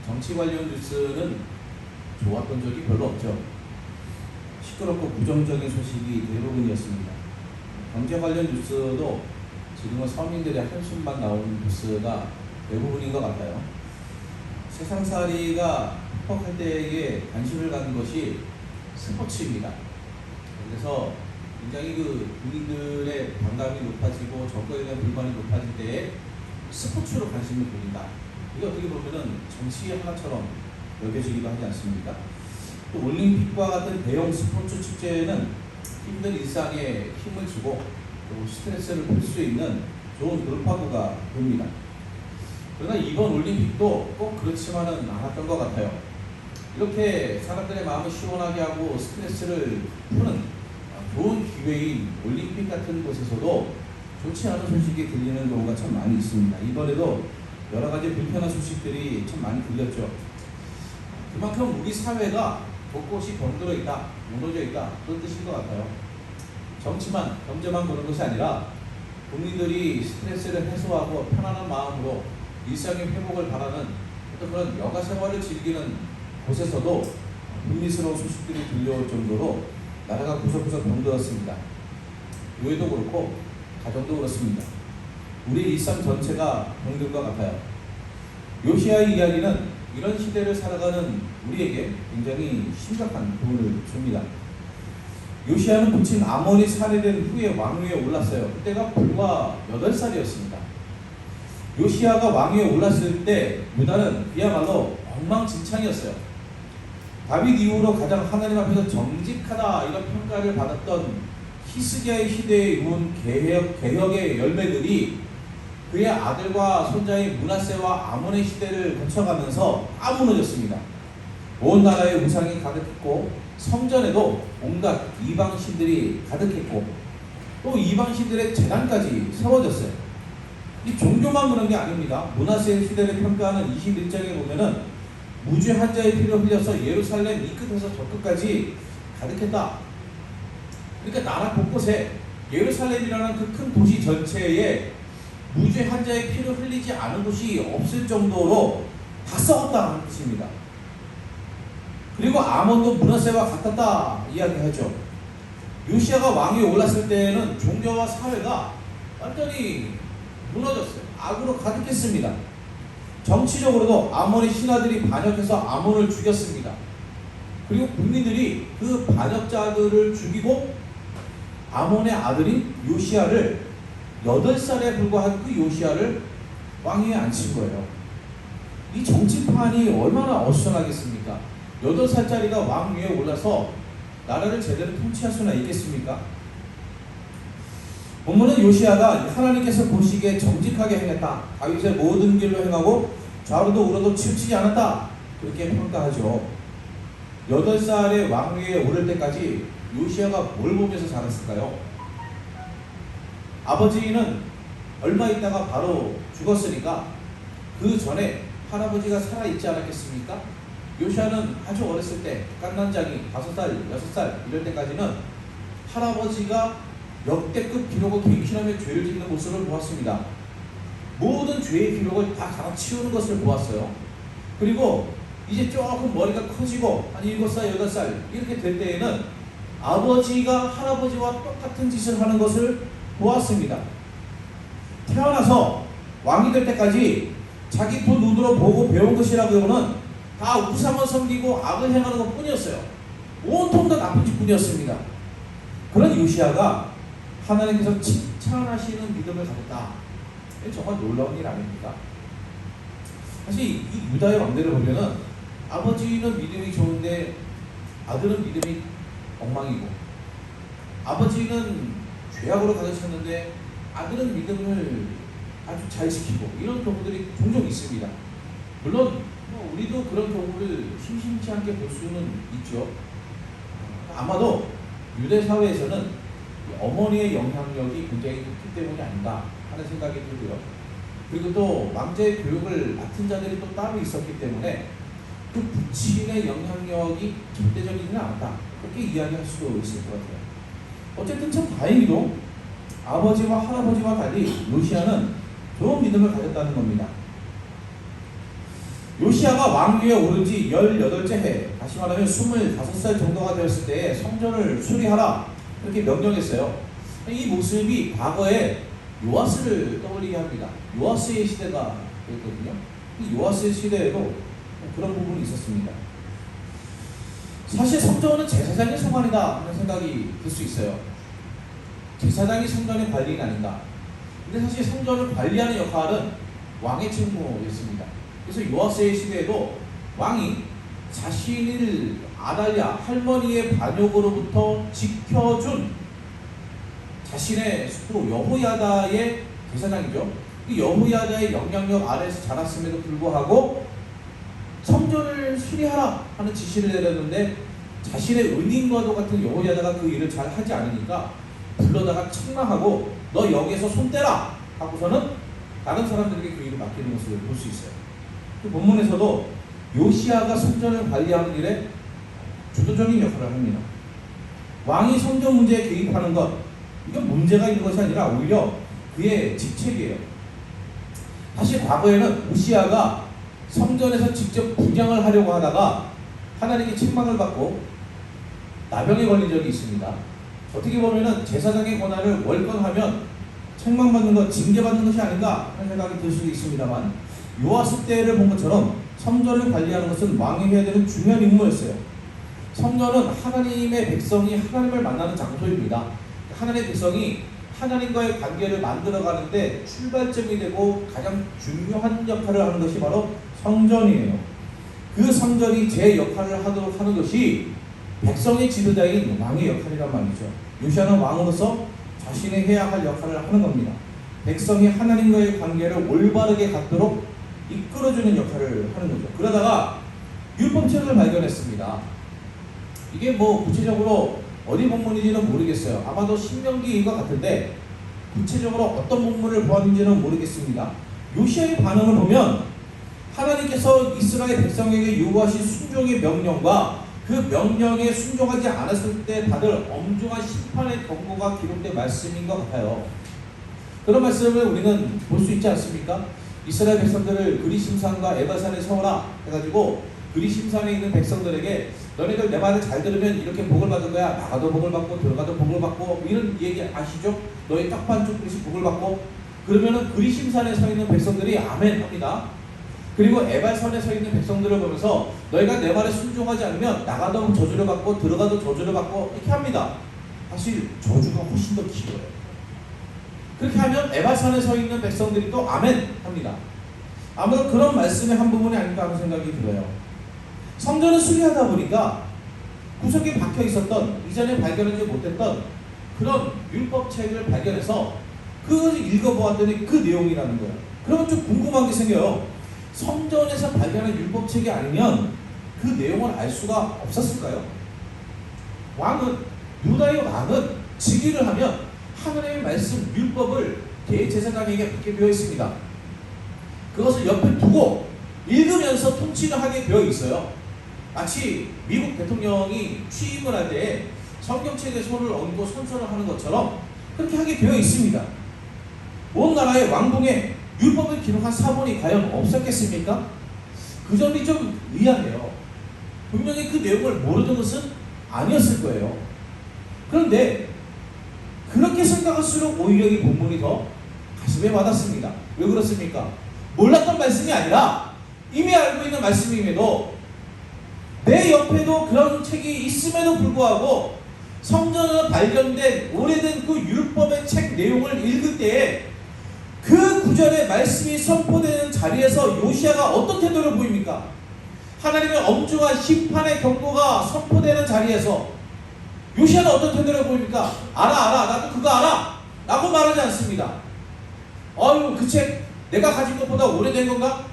정치 관련 뉴스는 좋았던 적이 별로 없죠. 시끄럽고 부정적인 소식이 대부분이었습니다. 경제 관련 뉴스도 지금은 서민들의 한숨만 나오는 뉴스가 대부분인 것 같아요. 세상살이가 퍽퍽할 때에 관심을 갖는 것이 스포츠입니다. 그래서 굉장히 국민들의 반감이 높아지고 정권에 대한 불만이 높아질 때에 스포츠로 관심을 돌린다. 이게 어떻게 보면은 정치의 하나처럼 여겨지기도 하지 않습니까? 또 올림픽과 같은 대형 스포츠 축제는 힘든 일상에 힘을 주고 또 스트레스를 풀 수 있는 좋은 돌파구가 됩니다. 그러나 이번 올림픽도 꼭 그렇지만은 않았던 것 같아요. 이렇게 사람들의 마음을 시원하게 하고 스트레스를 푸는 좋은 기회인 올림픽 같은 곳에서도 좋지 않은 소식이 들리는 경우가 참 많이 있습니다. 이번에도 여러 가지 불편한 소식들이 참 많이 들렸죠. 그만큼 우리 사회가 곳곳이 병들어 있다, 무너져 있다, 그런 뜻인 것 같아요. 정치만, 경제만 보는 것이 아니라 국민들이 스트레스를 해소하고 편안한 마음으로 일상의 회복을 바라는 어떤 그런 여가 생활을 즐기는 곳에서도 흥미스러운 소식들이 들려올 정도로 나라가 구석구석 병들었습니다. 교회도 그렇고 가정도 그렇습니다. 우리 일상 전체가 병든 것 같아요. 요시야의 이야기는 이런 시대를 살아가는 우리에게 굉장히 심각한 교훈을 줍니다. 요시야는 부친 아몬이 살해된 후에 왕위에 올랐어요. 그때가 불과 8살이었습니다. 요시야가 왕위에 올랐을 때 유다는 그야말로 엉망진창이었어요. 다윗 이후로 가장 하나님 앞에서 정직하다 이런 평가를 받았던 히스기야의 시대에 이룬 개혁의 열매들이 그의 아들과 손자인 므낫세와 아몬의 시대를 거쳐가면서 다 무너졌습니다. 온 나라에 우상이 가득했고 성전에도 온갖 이방신들이 가득했고 또 이방신들의 제단까지 세워졌어요. 이 종교만 그런 게 아닙니다. 므낫세의 시대를 평가하는 21장에 보면은 무죄 한 자의 피를 흘려서 예루살렘 이 끝에서 저 끝까지 가득했다. 그러니까 나라 곳곳에 예루살렘이라는 그 큰 도시 전체에 무죄 한 자의 피를 흘리지 않은 곳이 없을 정도로 다 썩었다는 뜻입니다. 그리고 아몬도 므낫세와 같았다 이야기하죠. 요시야가 왕위에 올랐을 때에는 종교와 사회가 완전히 무너졌어요. 악으로 가득했습니다. 정치적으로도 아몬의 신하들이 반역해서 아몬을 죽였습니다. 그리고 국민들이 그 반역자들을 죽이고 아몬의 아들인 요시야를 8살에 불과한 그 요시야를 왕위에 앉힌 거예요. 이 정치판이 얼마나 어수선하겠습니까? 8살짜리가 왕위에 올라서 나라를 제대로 통치할 수나 있겠습니까? 본문은 요시야가 하나님께서 보시기에 정직하게 행했다. 다윗의 모든 길로 행하고 좌우로도 우로도 치우치지 않았다. 그렇게 평가하죠. 8살의 왕위에 오를 때까지 요시야가 뭘 보면서 자랐을까요? 아버지는 얼마 있다가 바로 죽었으니까 그 전에 할아버지가 살아있지 않았겠습니까? 요시야는 아주 어렸을 때 갓난장이 5살, 6살 이럴 때까지는 할아버지가 역대급 기록을 갱신하며 죄를 짓는 모습을 보았습니다. 모든 죄의 기록을 다 갈아치우는 것을 보았어요. 그리고 이제 조금 머리가 커지고 한 7살, 8살 이렇게 될 때에는 아버지가 할아버지와 똑같은 짓을 하는 것을 보았습니다. 태어나서 왕이 될 때까지 자기 두 눈으로 보고 배운 것이라고는 다 우상을 섬기고 악을 행하는 것 뿐이었어요. 온통 다 나쁜 짓뿐이었습니다. 그런 요시야가 하나님께서 칭찬하시는 믿음을 가졌다. 정말 놀라운 일 아닙니까? 사실 이 유다의 왕들을 보면은 아버지는 믿음이 좋은데 아들은 믿음이 엉망이고 아버지는 죄악으로 가르쳤는데 아들은 믿음을 아주 잘 지키고 이런 경우들이 종종 있습니다. 물론 우리도 그런 경우를 심심치 않게 볼 수는 있죠. 아마도 유대 사회에서는 어머니의 영향력이 굉장히 크기 때문이 아닌가 하는 생각이 들고요. 그리고 또 왕자의 교육을 맡은 자들이 또 따로 있었기 때문에 그 부친의 영향력이 절대적이지는 않았다. 그렇게 이야기할 수도 있을 것 같아요. 어쨌든 참 다행히도 아버지와 할아버지와 달리 요시야는 좋은 믿음을 가졌다는 겁니다. 요시야 요시야가 왕위에 오른 지 18째 해, 다시 말하면 25살 정도가 되었을 때 성전을 수리하라, 이렇게 명령했어요. 이 모습이 과거에 요아스를 떠올리게 합니다. 요아스의 시대가 있거든요. 이 요아스의 시대에도 그런 부분이 있었습니다. 사실 성전은 제사장의 소관이다 하는 생각이 들 수 있어요. 제사장이 성전의 관리인 아닌가. 근데 사실 성전을 관리하는 역할은 왕의 책무였습니다. 그래서 요아스의 시대에도 왕이 자신을 아달랴 할머니의 반역으로부터 지켜준 자신의 숙부 여호야다의 제사장이죠. 이 여호야다의 영향력 아래에서 자랐음에도 불구하고 성전을 수리하라 하는 지시를 내렸는데, 자신의 은인과도 같은 여호야다가 그 일을 잘 하지 않으니까 불러다가 책망하고 너 여기에서 손 떼라 하고서는 다른 사람들에게 그 일을 맡기는 모습을 볼 수 있어요. 그 본문에서도 요시야가 성전을 관리하는 일에 주도적인 역할을 합니다. 왕이 성전 문제에 개입하는 것, 이건 문제가 있는 것이 아니라 오히려 그의 직책이에요. 사실 과거에는 우시야가 성전에서 직접 분향을 하려고 하다가 하나님께 책망을 받고 나병에 걸린 적이 있습니다. 어떻게 보면은 제사장의 권한을 월권하면 책망받는 것, 징계받는 것이 아닌가 하는 생각이 들 수도 있습니다만, 요아스 때를 본 것처럼 성전을 관리하는 것은 왕이 해야 되는 중요한 임무였어요. 성전은 하나님의 백성이 하나님을 만나는 장소입니다. 하나님의 백성이 하나님과의 관계를 만들어가는데 출발점이 되고 가장 중요한 역할을 하는 것이 바로 성전이에요. 그 성전이 제 역할을 하도록 하는 것이 백성의 지도자인 왕의 역할이란 말이죠. 요시야는 왕으로서 자신이 해야 할 역할을 하는 겁니다. 백성이 하나님과의 관계를 올바르게 갖도록 이끌어주는 역할을 하는 거죠. 그러다가 율법책을 발견했습니다. 이게 뭐 구체적으로 어디 본문인지는 모르겠어요. 아마도 신명기인 것 같은데 구체적으로 어떤 본문을 보았는지는 모르겠습니다. 요시야의 반응을 보면 하나님께서 이스라엘 백성에게 요구하신 순종의 명령과 그 명령에 순종하지 않았을 때 받을 엄중한 심판의 경고가 기록된 말씀인 것 같아요. 그런 말씀을 우리는 볼 수 있지 않습니까? 이스라엘 백성들을 그리심산과 에발산에 세워라 해가지고 그리심산에 있는 백성들에게 너네들 내 말을 잘 들으면 이렇게 복을 받을 거야. 나가도 복을 받고 들어가도 복을 받고, 이런 얘기 아시죠? 너희 딱 반쪽 그릇이 복을 받고. 그러면은 그리심산에 서 있는 백성들이 아멘 합니다. 그리고 에발산에 서 있는 백성들을 보면서 너희가 내 말에 순종하지 않으면 나가도 저주를 받고 들어가도 저주를 받고, 이렇게 합니다. 사실 저주가 훨씬 더 길어요. 그렇게 하면 에발산에 서 있는 백성들이 또 아멘 합니다. 아무튼 그런 말씀의 한 부분이 아닐까 하는 생각이 들어요. 성전을 수리하다 보니까 구석에 박혀 있었던, 이전에 발견하지 못했던 그런 율법책을 발견해서 그것을 읽어보았더니 그 내용이라는 거예요. 그러면 좀 궁금한 게 생겨요. 성전에서 발견한 율법책이 아니면 그 내용을 알 수가 없었을까요? 유다의 왕은 즉위를 하면 하나님의 말씀, 율법을 대제사장에게 받게 되어 있습니다. 그것을 옆에 두고 읽으면서 통치를 하게 되어 있어요. 마치 미국 대통령이 취임을 할 때 성경책에 손을 얹고 선서를 하는 것처럼 그렇게 하게 되어 있습니다. 온 나라의 왕궁에 율법을 기록한 사본이 과연 없었겠습니까? 그 점이 좀 의아해요. 분명히 그 내용을 모르는 것은 아니었을 거예요. 그런데 그렇게 생각할수록 오히려 이 본문이 더 가슴에 와닿습니다. 왜 그렇습니까? 몰랐던 말씀이 아니라 이미 알고 있는 말씀임에도, 내 옆에도 그런 책이 있음에도 불구하고 성전에서 발견된 오래된 그 율법의 책 내용을 읽을 때에 그 구절의 말씀이 선포되는 자리에서 요시야가 어떤 태도를 보입니까? 하나님의 엄중한 심판의 경고가 선포되는 자리에서 요시야는 어떤 태도를 보입니까? 알아, 나도 그거 알아 라고 말하지 않습니다. 그 책 내가 가진 것보다 오래된 건가?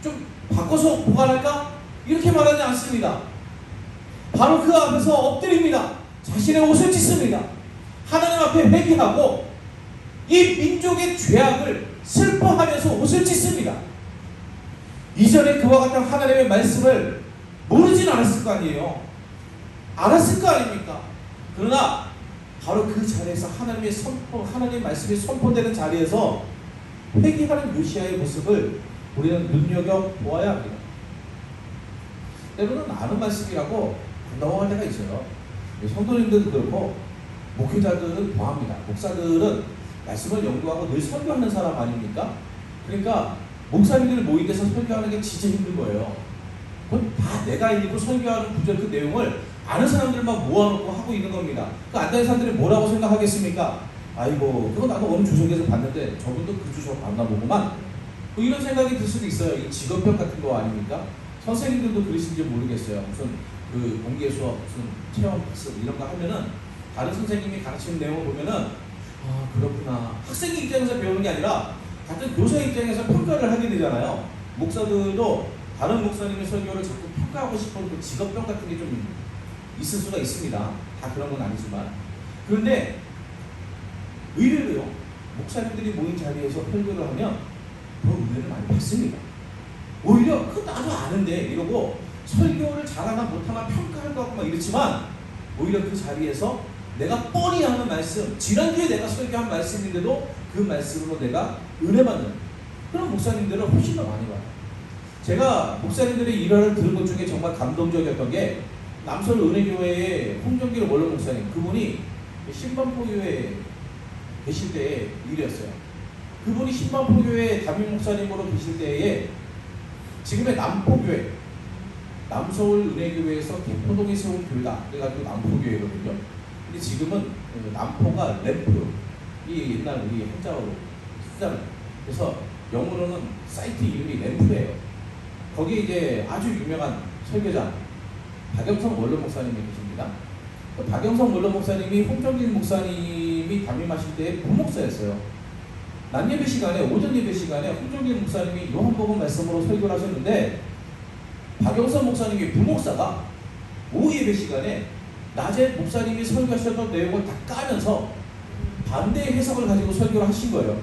좀 바꿔서 보관할까? 이렇게 말하지 않습니다. 바로 그 앞에서 엎드립니다. 자신의 옷을 찢습니다. 하나님 앞에 회개하고 이 민족의 죄악을 슬퍼하면서 옷을 찢습니다. 이전에 그와 같은 하나님의 말씀을 모르진 않았을 거 아니에요. 알았을 거 아닙니까? 그러나 바로 그 자리에서 하나님의 말씀이 선포되는 자리에서 회개하는 요시야의 모습을 우리는 눈여겨보아야 합니다. 때로는 아는 말씀이라고 넘어갈 때가 있어요. 성도님들도 그렇고 목회자들은 더합니다. 목사들은 말씀을 연구하고 늘 설교하는 사람 아닙니까? 그러니까 목사님들 모인 데서 설교하는 게 진짜 힘든 거예요. 그건 다 내가 읽고 설교하는 구절 그 내용을 아는 사람들만 모아놓고 하고 있는 겁니다. 그 안 되는 사람들이 뭐라고 생각하겠습니까? 아이고 그거 나도 어느 주석에서 봤는데 저분도 그 주석 봤나 보구만. 뭐 이런 생각이 들 수도 있어요. 이 직업병 같은 거 아닙니까? 선생님들도 그러신지 모르겠어요. 무슨 그 공개 수업, 무슨 체험 학습 이런 거 하면은 다른 선생님이 가르치는 내용을 보면은 아 그렇구나. 학생 입장에서 배우는 게 아니라 같은 교사 입장에서 평가를 하게 되잖아요. 목사들도 다른 목사님의 설교를 자꾸 평가하고 싶은 그 직업병 같은 게 좀 있을 수가 있습니다. 다 그런 건 아니지만. 그런데 의외로요. 목사님들이 모인 자리에서 설교를 하면 더 은혜를 많이 받습니다. 오히려 그 나도 아는데 이러고 설교를 잘하나 못하나 평가할 것 같고 막 이렇지만 오히려 그 자리에서 내가 뻔히 하는 말씀, 지난주에 내가 설교한 말씀인데도 그 말씀으로 내가 은혜 받는 그런 목사님들을 훨씬 더 많이 봐요. 제가 목사님들의 일화를 들은 것 중에 정말 감동적이었던 게 남서울 은혜교회의 홍정길 원로 목사님, 그분이 신반포교회에 계실 때의 일이었어요. 그분이 신반포교회 담임 목사님으로 계실 때에 지금의 남포교회, 남서울 은혜교회에서 개포동에 세운 교회다. 그래가지고 남포교회거든요. 근데 지금은 남포가 램프, 이 옛날 우리 한자어로 쓰잖아요. 그래서 영어로는 사이트 이름이 램프예요. 거기에 이제 아주 유명한 설교자 박영성 원로 목사님이 계십니다. 그 박영성 원로 목사님이 홍정길 목사님이 담임하실 때 부목사였어요. 낮 예배 시간에, 오전 예배 시간에 홍정길 목사님이 요한복음 말씀으로 설교를 하셨는데 박영선 목사님이 부목사가 오후 예배 시간에 낮에 목사님이 설교하셨던 내용을 다 까면서 반대의 해석을 가지고 설교를 하신 거예요.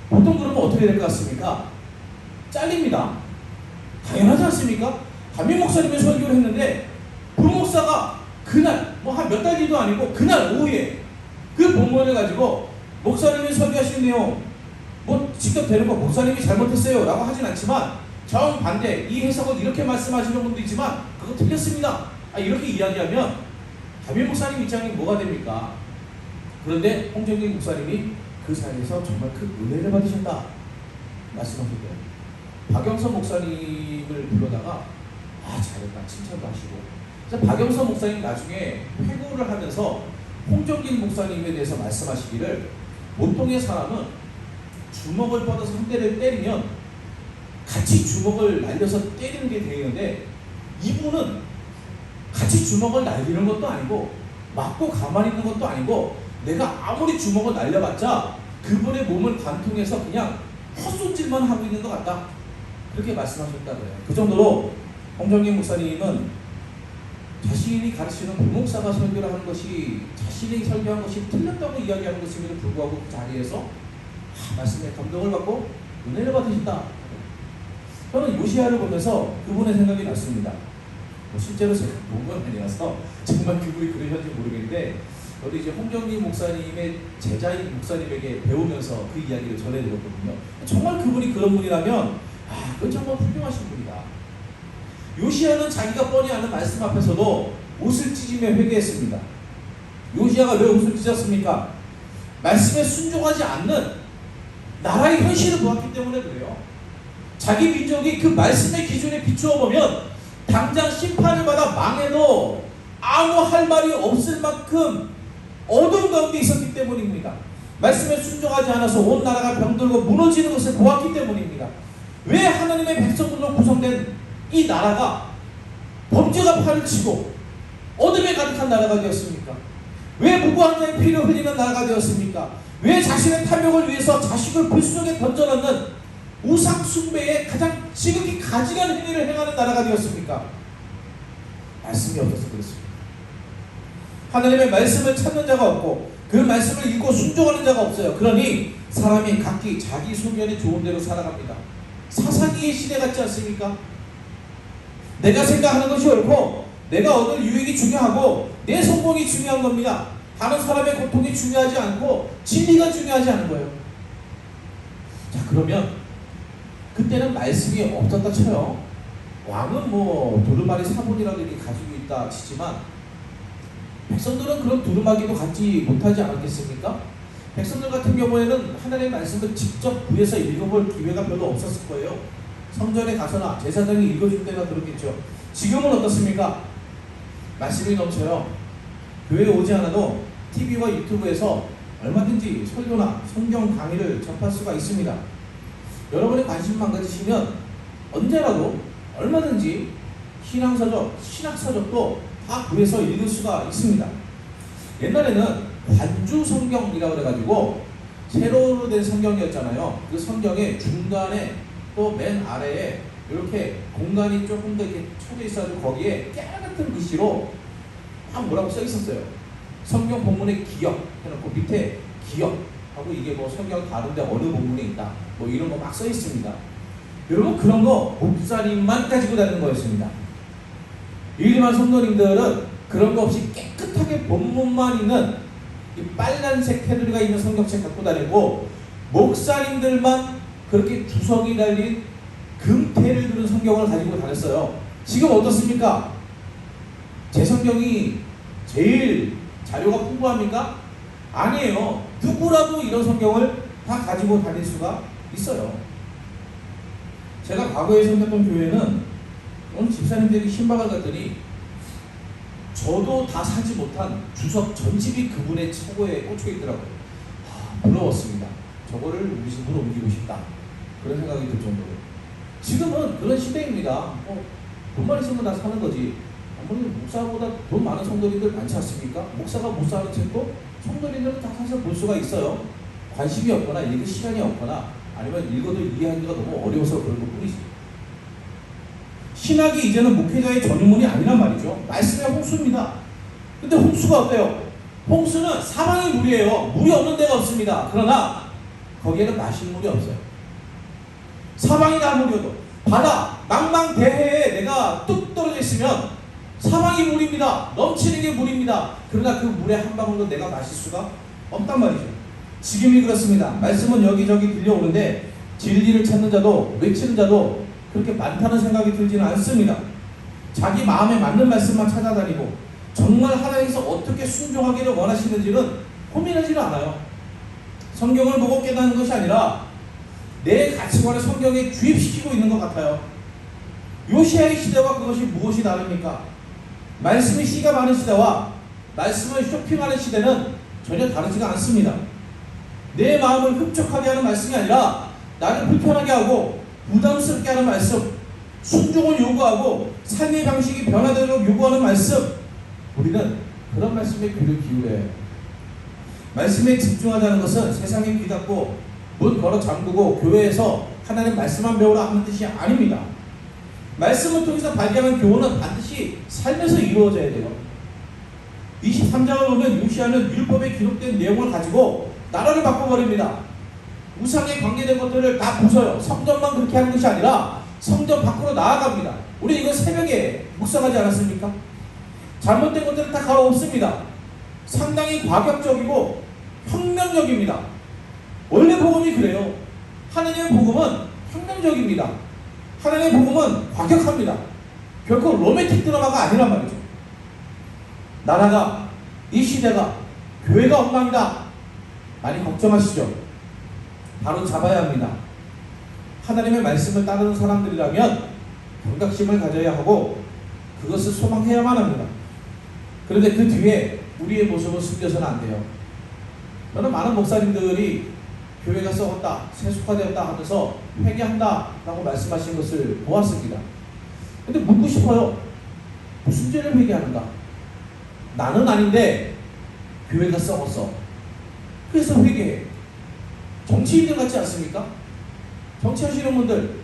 보통 그러면 어떻게 될 것 같습니까? 잘립니다. 당연하지 않습니까? 담임 목사님이 설교를 했는데 부목사가 그날 뭐 한 몇 달 뒤도 아니고 그날 오후에 그 본문을 가지고 목사님이 설교하신 내용 뭐 직접 대놓고 목사님이 잘못했어요 라고 하진 않지만 정반대 이 해석은 이렇게 말씀하시는 분도 있지만 그거 틀렸습니다. 이렇게 이야기하면 담임 목사님 입장이 뭐가 됩니까? 그런데 홍정길 목사님이 그 사이에서 정말 큰 은혜를 받으셨다 말씀하셨대요. 박영선 목사님을 불러다가 잘했다 칭찬도 하시고. 그래서 박영선 목사님 나중에 회고를 하면서 홍정길 목사님에 대해서 말씀하시기를 보통의 사람은 주먹을 뻗어서 한 대를 때리면 같이 주먹을 날려서 때리는 게 되는데 이분은 같이 주먹을 날리는 것도 아니고 맞고 가만히 있는 것도 아니고 내가 아무리 주먹을 날려봤자 그분의 몸을 관통해서 그냥 헛손질만 하고 있는 것 같다. 그렇게 말씀하셨다고요. 그 정도로 홍정길 목사님은 자신이 가르치는 부목사가 설교를 하는 것이 자신이 설교한 것이 틀렸다고 이야기하는 것임에도 불구하고 그 자리에서 말씀에 감동을 받고 은혜를 받으신다. 저는 요시야를 보면서 그분의 생각이 났습니다. 실제로 제가 본 건 아니라서 정말 그분이 그러셨는지 모르겠는데 저도 이제 홍정길 목사님의 제자인 목사님에게 배우면서 그 이야기를 전해드렸거든요. 정말 그분이 그런 분이라면 그건 정말 훌륭하신 분이다. 요시야는 자기가 뻔히 아는 말씀 앞에서도 옷을 찢으며 회개했습니다. 요시야가 왜 옷을 찢었습니까? 말씀에 순종하지 않는 나라의 현실을 보았기 때문에 그래요. 자기 민족이 그 말씀의 기준에 비추어 보면 당장 심판을 받아 망해도 아무 할 말이 없을 만큼 어두운 가운데 있었기 때문입니다. 말씀에 순종하지 않아서 온 나라가 병들고 무너지는 것을 보았기 때문입니다. 왜 하나님의 백성들로 구성된 이 나라가 범죄가 팔을 치고 어둠에 가득한 나라가 되었습니까? 왜 무고한 자의 피를 흘리는 나라가 되었습니까? 왜 자신의 탐욕을 위해서 자식을 불순하게 던져넣는 우상 숭배에 가장 지극히 가증한 행위를 행하는 나라가 되었습니까? 말씀이 없어서 그렇습니다. 하나님의 말씀을 찾는 자가 없고 그 말씀을 읽고 순종하는 자가 없어요. 그러니 사람이 각기 자기 소견이 좋은 대로 살아갑니다. 사사기의 시대 같지 않습니까? 내가 생각하는 것이 옳고 내가 얻을 유익이 중요하고 내 성공이 중요한 겁니다. 다른 사람의 고통이 중요하지 않고 진리가 중요하지 않은 거예요. 자, 그러면 그때는 말씀이 없었다 쳐요. 왕은 뭐 두루마리 사본이라도 이렇게 가지고 있다 치지만 백성들은 그런 두루마기도 갖지 못하지 않았겠습니까? 백성들 같은 경우에는 하나님의 말씀을 직접 구해서 읽어볼 기회가 별로 없었을 거예요. 성전에 가서나 제사장이 읽어줄 때나 그렇겠죠. 지금은 어떻습니까? 말씀이 넘쳐요. 교회에 오지 않아도 TV와 유튜브에서 얼마든지 설교나 성경 강의를 접할 수가 있습니다. 여러분의 관심만 가지시면 언제라도 얼마든지 신앙서적, 신학서적도 다 구해서 읽을 수가 있습니다. 옛날에는 관주 성경이라고 그래가지고 세로로 된 성경이었잖아요. 그 성경의 중간에 또 맨 아래에 이렇게 공간이 조금 더 이렇게 쳐져 있어가지고 거기에 깨알같은 글씨로 막 뭐라고 써 있었어요. 성경 본문의 기역 해놓고 밑에 기역하고 이게 뭐 성경 다른데 어느 본문에 있다 뭐 이런 거 막 써 있습니다. 여러분 그런 거 목사님만 가지고 다니는 거였습니다. 일반 성도님들은 그런 거 없이 깨끗하게 본문만 있는 이 빨간색 테두리가 있는 성경책 갖고 다니고 목사님들만 그렇게 주석이 달린 금테를 두른 성경을 가지고 다녔어요. 지금 어떻습니까? 제 성경이 제일 자료가 풍부합니까? 아니에요. 누구라도 이런 성경을 다 가지고 다닐 수가 있어요. 제가 과거에 섬겼던 교회는 오늘 집사님들이 신박을 갔더니 저도 다 사지 못한 주석 전집이 그분의 차고에 꽂혀 있더라고요. 부러웠습니다. 저거를 우리 집으로 옮기고 싶다. 그런 생각이 들 정도로. 지금은 그런 시대입니다. 돈만 있으면 다 사는 거지. 아무래도 목사보다 돈 많은 성도님들 많지 않습니까? 목사가 못 사는 책도 성도님들은 다 사서 볼 수가 있어요. 관심이 없거나 읽을 시간이 없거나 아니면 읽어도 이해하기가 너무 어려워서 그런 것 뿐이지. 신학이 이제는 목회자의 전유문이 아니란 말이죠. 말씀의 홍수입니다. 근데 홍수가 어때요? 홍수는 사방이 물이에요. 물이 없는 데가 없습니다. 그러나 거기에는 마실 물이 없어요. 사방이 다 물이어도 바다 망망대해에 내가 뚝 떨어져 있으면 사방이 물입니다. 넘치는 게 물입니다. 그러나 그 물의 한 방울도 내가 마실 수가 없단 말이죠. 지금이 그렇습니다. 말씀은 여기저기 들려오는데 진리를 찾는 자도 외치는 자도 그렇게 많다는 생각이 들지는 않습니다. 자기 마음에 맞는 말씀만 찾아다니고 정말 하나님께서 어떻게 순종하기를 원하시는지는 고민하지는 않아요. 성경을 보고 깨닫는 것이 아니라 내 가치관을 성경에 주입시키고 있는 것 같아요. 요시야의 시대와 그것이 무엇이 다릅니까? 말씀이 씨가 많은 시대와 말씀을 쇼핑하는 시대는 전혀 다르지가 않습니다. 내 마음을 흡족하게 하는 말씀이 아니라 나를 불편하게 하고 부담스럽게 하는 말씀, 순종을 요구하고 삶의 방식이 변화되도록 요구하는 말씀, 우리는 그런 말씀에 귀를 기울여야 해요. 말씀에 집중하자는 것은 세상에 귀 닫고 문 걸어 잠그고 교회에서 하나님 말씀만 배우라 하는 뜻이 아닙니다. 말씀을 통해서 발견한 교훈은 반드시 삶에서 이루어져야 돼요. 23장을 보면 요시야는 율법에 기록된 내용을 가지고 나라를 바꿔버립니다. 우상에 관계된 것들을 다 부숴요. 성전만 그렇게 하는 것이 아니라 성전 밖으로 나아갑니다. 우리 이거 새벽에 묵상하지 않았습니까? 잘못된 것들을 다 갈아엎습니다. 상당히 과격적이고 혁명적입니다. 원래 복음이 그래요. 하나님의 복음은 혁명적입니다. 하나님의 복음은 과격합니다. 결코 로맨틱 드라마가 아니란 말이죠. 나라가, 이 시대가, 교회가 엉망이다. 많이 걱정하시죠? 바로 잡아야 합니다. 하나님의 말씀을 따르는 사람들이라면 경각심을 가져야 하고 그것을 소망해야만 합니다. 그런데 그 뒤에 우리의 모습을 숨겨서는 안 돼요. 저는 많은 목사님들이 교회가 썩었다, 세속화되었다 하면서 회개한다 라고 말씀하신 것을 보았습니다. 근데 묻고 싶어요. 무슨 죄를 회개하는가? 나는 아닌데 교회가 썩었어. 그래서 회개해. 정치인들 같지 않습니까? 정치하시는 분들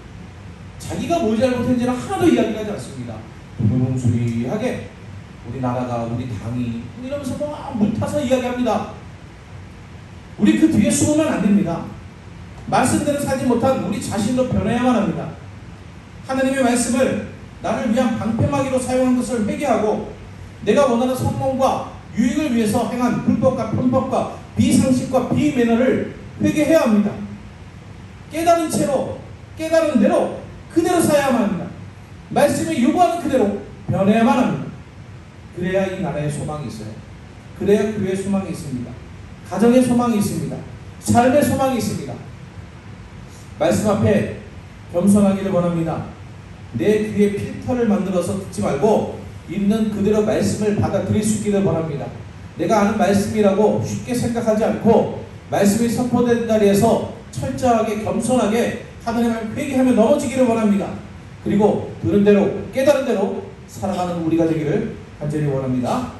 자기가 뭘 잘못했는지는 하나도 이야기하지 않습니다. 두루뭉술하게 우리 나라가, 우리 당이 이러면서 막 물타서 이야기합니다. 우리 그 뒤에 숨으면 안 됩니다. 말씀대로 살지 못한 우리 자신도 변해야만 합니다. 하나님의 말씀을 나를 위한 방패막이로 사용한 것을 회개하고 내가 원하는 성공과 유익을 위해서 행한 불법과 편법과 비상식과 비매너를 회개해야 합니다. 깨달은 채로, 깨달은 대로 그대로 살아야만 합니다. 말씀이 요구하는 그대로 변해야만 합니다. 그래야 이 나라에 소망이 있어요. 그래야 교회에 소망이 있습니다. 가정에 소망이 있습니다. 삶에 소망이 있습니다. 말씀 앞에 겸손하기를 원합니다. 내 귀에 필터를 만들어서 듣지 말고 있는 그대로 말씀을 받아들일 수 있기를 원합니다. 내가 아는 말씀이라고 쉽게 생각하지 않고 말씀이 선포된 자리에서 철저하게 겸손하게 하나님을 회개하며 넘어지기를 원합니다. 그리고 들은 대로 깨달은 대로 살아가는 우리가 되기를 간절히 원합니다.